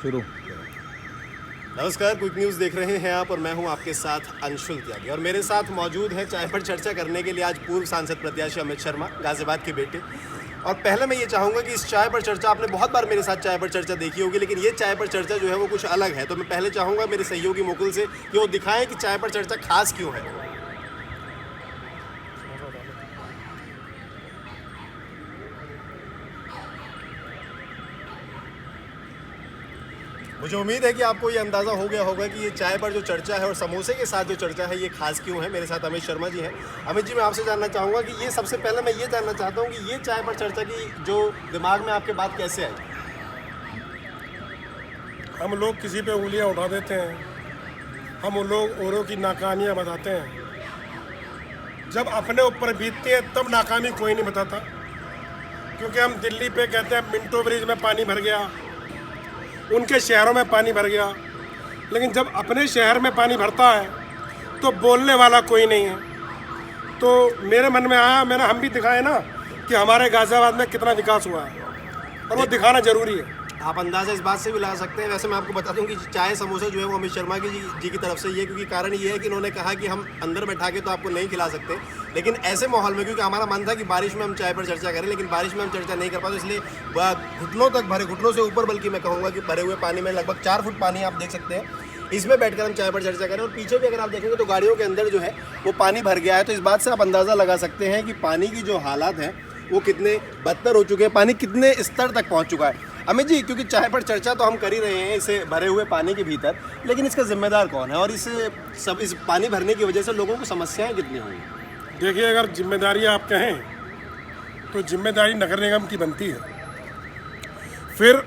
शुरू। नमस्कार, quick news देख रहे हैं आप और मैं हूं आपके साथ अंशुल त्यागी और मेरे साथ मौजूद है चाय पर चर्चा करने के लिए आज पूर्व सांसद प्रत्याशी अमित शर्मा, गाजियाबाद के बेटे। और पहले मैं ये चाहूँगा कि इस चाय पर चर्चा आपने बहुत बार मेरे साथ चाय पर चर्चा देखी होगी, लेकिन ये चाय पर चर्चा जो है वो कुछ अलग है। तो मैं पहले चाहूँगा मेरे सहयोगी मुकुल से कि वो दिखाएं कि चाय पर चर्चा खास क्यों है। मुझे उम्मीद है कि आपको ये अंदाज़ा हो गया होगा कि ये चाय पर जो चर्चा है और समोसे के साथ जो चर्चा है ये खास क्यों है। मेरे साथ अमित शर्मा जी हैं। अमित जी, मैं आपसे जानना चाहूँगा कि ये सबसे पहले मैं ये जानना चाहता हूँ कि ये चाय पर चर्चा की जो दिमाग में आपके बात कैसे आई? हम लोग किसी पे उंगलियां उठा देते हैं, हम उन लोग औरों की नाकामियां बताते हैं। जब अपने ऊपर बीतती है तब नाकामी कोई नहीं बताता, क्योंकि हम दिल्ली पे कहते हैं मिंटो ब्रिज में पानी भर गया, उनके शहरों में पानी भर गया, लेकिन जब अपने शहर में पानी भरता है तो बोलने वाला कोई नहीं है। तो मेरे मन में आया, मैंने हम भी दिखाए ना कि हमारे गाजियाबाद में कितना विकास हुआ है, और वो दिखाना जरूरी है। आप अंदाज़ा इस बात से भी लगा सकते हैं। वैसे मैं आपको बता दूं कि चाय समोसा जो है वो अमित शर्मा जी की तरफ से ये, क्योंकि कारण ये है कि इन्होंने कहा कि हम अंदर बैठा के तो आपको नहीं खिला सकते, लेकिन ऐसे माहौल में, क्योंकि हमारा मन था कि बारिश में हम चाय पर चर्चा करें, लेकिन बारिश में हम चर्चा नहीं कर पाते, इसलिए घुटनों तक भरे, घुटनों से ऊपर बल्कि मैं कहूँगा कि भरे हुए पानी में, लगभग 4 फुट पानी आप देख सकते हैं, इसमें बैठकर हम चाय पर चर्चा करें। और पीछे भी अगर आप देखेंगे तो गाड़ियों के अंदर जो है वो पानी भर गया है। तो इस बात से आप अंदाज़ा लगा सकते हैं कि पानी की जो हालात हैं वो कितने बदतर हो चुके हैं, पानी कितने स्तर तक पहुंच चुका है। अमित जी, क्योंकि चाय पर चर्चा तो हम कर ही रहे हैं इसे भरे हुए पानी के भीतर, लेकिन इसका जिम्मेदार कौन है और इस पानी भरने की वजह से लोगों को समस्याएं कितनी होंगी? देखिए, अगर जिम्मेदारी आप कहें तो जिम्मेदारी नगर निगम की बनती है। फिर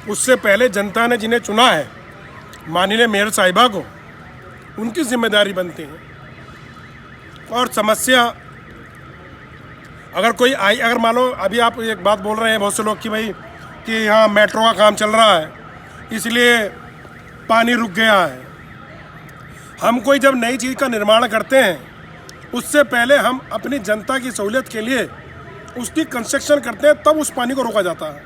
उससे पहले जनता ने जिन्हें चुना है, माननीय मेयर साहिबा को, उनकी जिम्मेदारी बनती है। और समस्या अगर कोई आई, अगर मान लो अभी आप एक बात बोल रहे हैं बहुत से लोग कि भाई कि यहाँ मेट्रो का काम चल रहा है इसलिए पानी रुक गया है। हम कोई जब नई चीज़ का निर्माण करते हैं उससे पहले हम अपनी जनता की सहूलियत के लिए उसकी कंस्ट्रक्शन करते हैं, तब उस पानी को रोका जाता है।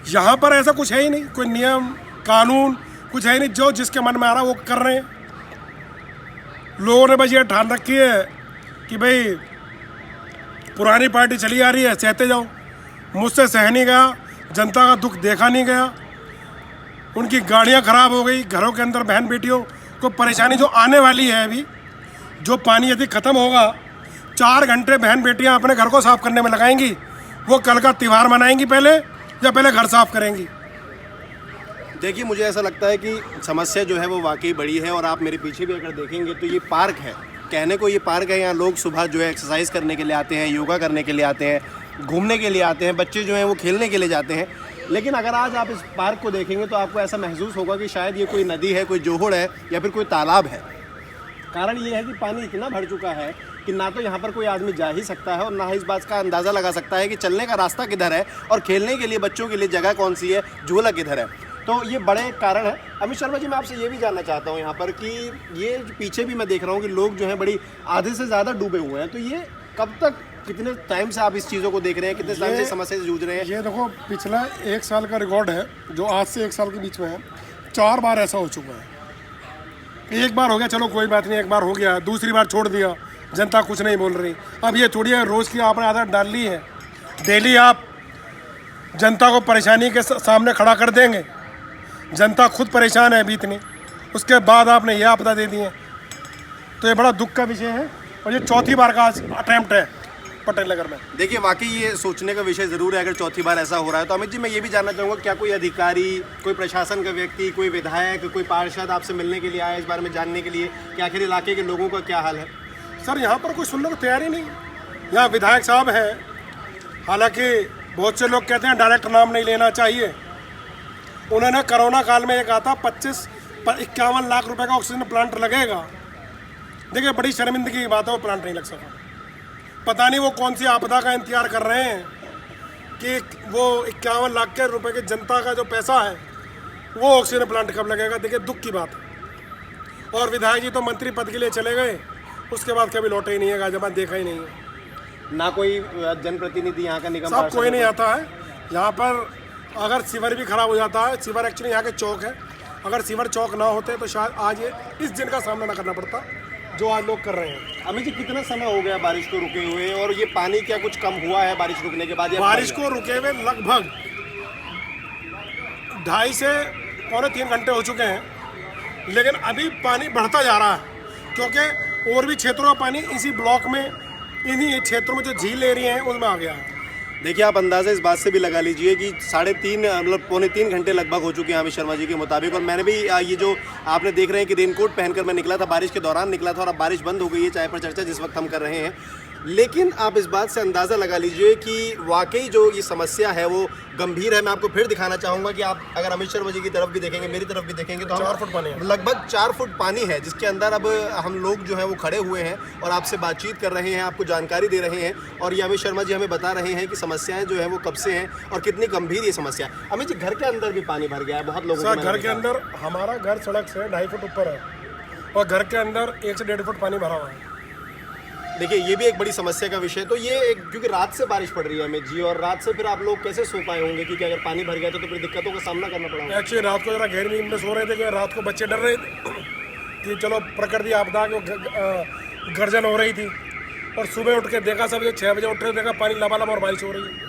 यहाँ पर ऐसा कुछ है ही नहीं, कोई नियम कानून कुछ है ही नहीं, जो जिसके मन में आ रहा है वो कर रहे हैं। लोगों ने बस ये ठान रखी है कि भाई पुरानी पार्टी चली आ रही है, सहते जाओ। मुझसे सह नहीं गया, जनता का दुख देखा नहीं गया, उनकी गाड़ियाँ खराब हो गई, घरों के अंदर बहन बेटियों को परेशानी जो आने वाली है। अभी जो पानी यदि ख़त्म होगा, 4 घंटे बहन बेटियाँ अपने घर को साफ़ करने में लगाएंगी, वो कल का त्यौहार मनाएंगी पहले या पहले घर साफ़ करेंगी? देखिए, मुझे ऐसा लगता है कि समस्या जो है वो वाकई बड़ी है। और आप मेरे पीछे भी अगर देखेंगे तो ये पार्क है, कहने को ये पार्क है, यहाँ लोग सुबह जो है एक्सरसाइज करने के लिए आते हैं, योगा करने के लिए आते हैं, घूमने के लिए आते हैं, बच्चे जो हैं वो खेलने के लिए जाते हैं। लेकिन अगर आज आप इस पार्क को देखेंगे तो आपको ऐसा महसूस होगा कि शायद ये कोई नदी है, कोई जोहड़ है या फिर कोई तालाब है। कारण ये है कि पानी इतना भर चुका है कि ना तो यहाँ पर कोई आदमी जा ही सकता है और ना ही इस बात का अंदाज़ा लगा सकता है कि चलने का रास्ता किधर है और खेलने के लिए बच्चों के लिए जगह कौन सी है, झूला किधर है। तो ये बड़े कारण है। अमित शर्मा जी, मैं आपसे ये भी जानना चाहता हूँ यहाँ पर कि ये पीछे भी मैं देख रहा हूँ कि लोग जो हैं बड़ी आधे से ज़्यादा डूबे हुए हैं। तो ये कब तक, कितने टाइम से आप इस चीज़ों को देख रहे हैं, कितने टाइम से समस्या से जूझ रहे हैं? ये देखो, पिछला 1 साल का रिकॉर्ड है जो आज से 1 साल के बीच में है। 4 बार ऐसा हो चुका है। एक बार हो गया, चलो कोई बात नहीं, एक बार हो गया, दूसरी बार छोड़ दिया, जनता कुछ नहीं बोल रही। अब ये छोड़िए, रोज़ की आपने आदत डाल ली है, डेली आप जनता को परेशानी के सामने खड़ा कर देंगे। जनता खुद परेशान है अभी इतनी, उसके बाद आपने ये आपदा दे दी है, तो ये बड़ा दुख का विषय है। और ये 4थी बार का अटैम्प्ट है पटेल नगर में। देखिए, वाकई ये सोचने का विषय ज़रूर है अगर 4थी बार ऐसा हो रहा है। तो अमित जी, मैं ये भी जानना चाहूँगा, क्या कोई अधिकारी, कोई प्रशासन का व्यक्ति, कोई विधायक, कोई पार्षद आपसे मिलने के लिए आया इस बारे में जानने के लिए कि आखिर इलाके के लोगों का क्या हाल है? सर, यहाँ पर कोई सुनने को तैयार ही नहीं। यहाँ विधायक साहब हैं, हालांकि बहुत से लोग कहते हैं डायरेक्ट नाम नहीं लेना चाहिए। उन्होंने कोरोना काल में ये कहा था 51 लाख रुपए का ऑक्सीजन प्लांट लगेगा। देखिए, बड़ी शर्मिंदगी की बात है, वो प्लांट नहीं लग सका। पता नहीं वो कौन सी आपदा का इंतजार कर रहे हैं कि वो 51 लाख के रुपए की जनता का जो पैसा है वो ऑक्सीजन प्लांट कब लगेगा। देखिए, दुख की बात है। और विधायक जी तो मंत्री पद के लिए चले गए, उसके बाद कभी लौटे ही नहीं है, गाजियाबाद देखा ही नहीं है। ना कोई जनप्रतिनिधि यहाँ का निगम सब पार्षद कोई नहीं होता? आता है यहाँ पर। अगर सीवर भी खराब हो जाता है, सीवर एक्चुअली यहाँ के चौक है, अगर सीवर चौक ना होते तो शायद आज ये इस दिन का सामना ना करना पड़ता जो आज लोग कर रहे हैं। अमित जी, कितना समय हो गया बारिश को रुके हुए, और ये पानी क्या कुछ कम हुआ है बारिश रुकने के बाद? बारिश को रुके हुए लगभग 2.5 से पौने 3 घंटे हो चुके हैं, लेकिन अभी पानी बढ़ता जा रहा है क्योंकि और भी क्षेत्रों का पानी इसी ब्लॉक में, इन्हीं क्षेत्रों में जो झील एरिया है उनमें आ गया है। देखिए, आप अंदाज़ा इस बात से भी लगा लीजिए कि 3.5 मतलब पौने 3 घंटे लगभग हो चुके हैं अमित शर्मा जी के मुताबिक। और मैंने भी ये जो आपने देख रहे हैं कि रेनकोट पहनकर मैं निकला था, बारिश के दौरान निकला था, और अब बारिश बंद हो गई है चाय पर चर्चा जिस वक्त हम कर रहे हैं। लेकिन आप इस बात से अंदाज़ा लगा लीजिए कि वाकई जो ये समस्या है वो गंभीर है। मैं आपको फिर दिखाना चाहूँगा कि आप अगर अमित शर्मा जी की तरफ भी देखेंगे, मेरी तरफ भी देखेंगे, तो 4 फुट पानी है, लगभग 4 फुट पानी है, जिसके अंदर अब हम लोग जो है वो खड़े हुए हैं और आपसे बातचीत कर रहे हैं, आपको जानकारी दे रहे हैं। और ये अमित शर्मा जी हमें बता रहे हैं कि समस्याएं जो है वो कब से हैं और कितनी गंभीर ये समस्या है। अमित जी, घर के अंदर भी पानी भर गया है बहुत लोगों सर। घर के अंदर, हमारा घर सड़क से 2.5 फुट ऊपर है और घर के अंदर 1 से 1.5 फुट पानी भरा हुआ है। देखिए, ये भी एक बड़ी समस्या का विषय है। तो ये एक, क्योंकि रात से बारिश पड़ रही है अमित जी, और रात से फिर आप लोग कैसे सो पाए होंगे, क्योंकि अगर पानी भर गया तो फिर दिक्कतों का सामना करना पड़ा होगा। एक्चुअली रात को जरा गहरी नींद में सो रहे थे कि रात को बच्चे डर रहे थे कि चलो प्रकृति आपदा की गर्जन हो रही थी, और सुबह उठ के देखा, सब 6 बजे उठ रहे, देखा पानी लबालब और बारिश हो रही है।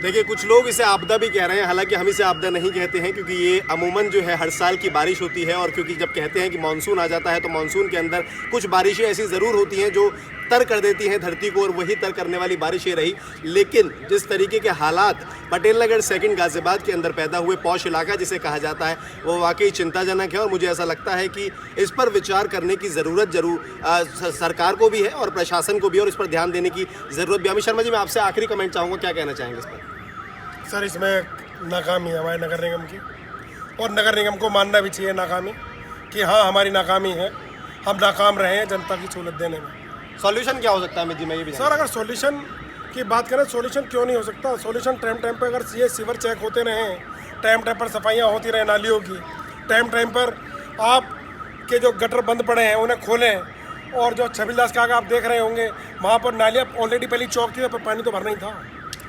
देखिए, कुछ लोग इसे आपदा भी कह रहे हैं, हालांकि हम इसे आपदा नहीं कहते हैं, क्योंकि ये अमूमन जो है हर साल की बारिश होती है। और क्योंकि जब कहते हैं कि मानसून आ जाता है तो मानसून के अंदर कुछ बारिशें ऐसी ज़रूर होती हैं जो तर कर देती हैं धरती को, और वही तर करने वाली बारिश ये रही। लेकिन जिस तरीके के हालात पटेल नगर सेकंड गाजियाबाद के अंदर पैदा हुए, पौष इलाका जिसे कहा जाता है, वो वाकई चिंताजनक है। और मुझे ऐसा लगता है कि इस पर विचार करने की ज़रूरत जरूर सरकार को भी है और प्रशासन को भी, और इस पर ध्यान देने की ज़रूरत भी। अमित शर्मा जी, मैं आपसे आखिरी कमेंट चाहूँगा, क्या कहना चाहेंगे इस पर? सर, इसमें नाकामी है हमारे नगर निगम की, और नगर निगम को मानना भी चाहिए नाकामी, कि हाँ हमारी नाकामी है, हम नाकाम रहे हैं जनता की सहूलत देने में। सॉल्यूशन क्या हो सकता है अमित जी, मैं ये भी सर, अगर सॉल्यूशन की बात करें, सॉल्यूशन क्यों नहीं हो सकता? सॉल्यूशन टाइम पे अगर ये सीवर चेक होते रहें, टाइम पर सफाइयाँ होती रहें नालियों की, टाइम पर आप के जो गटर बंद पड़े हैं उन्हें खोलें, और जो छबीलदास का आप देख रहे होंगे वहाँ पर नालियाँ ऑलरेडी पहली चौक थी, पर पानी तो भरना ही था,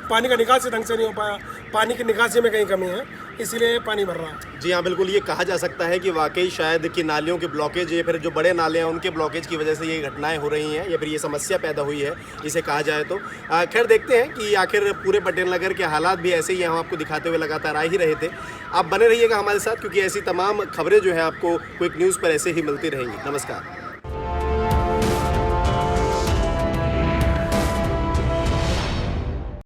पानी का निकासी ढंग से नहीं हो पाया, पानी की निकासी में कहीं कमी है, इसीलिए पानी भर रहा है। जी हाँ, बिल्कुल, ये कहा जा सकता है कि वाकई शायद कि नालियों के ब्लॉकेज या फिर जो बड़े नाले हैं उनके ब्लॉकेज की वजह से ये घटनाएं हो रही हैं, या फिर ये समस्या पैदा हुई है, इसे कहा जाए तो। खैर, देखते हैं कि आखिर पूरे पटेल नगर के हालात भी ऐसे ही हम आपको दिखाते हुए लगातार आ ही रहे थे। आप बने रहिएगा हमारे साथ, क्योंकि ऐसी तमाम खबरें जो है आपको क्विक न्यूज़ पर ऐसे ही मिलती रहेंगी। नमस्कार।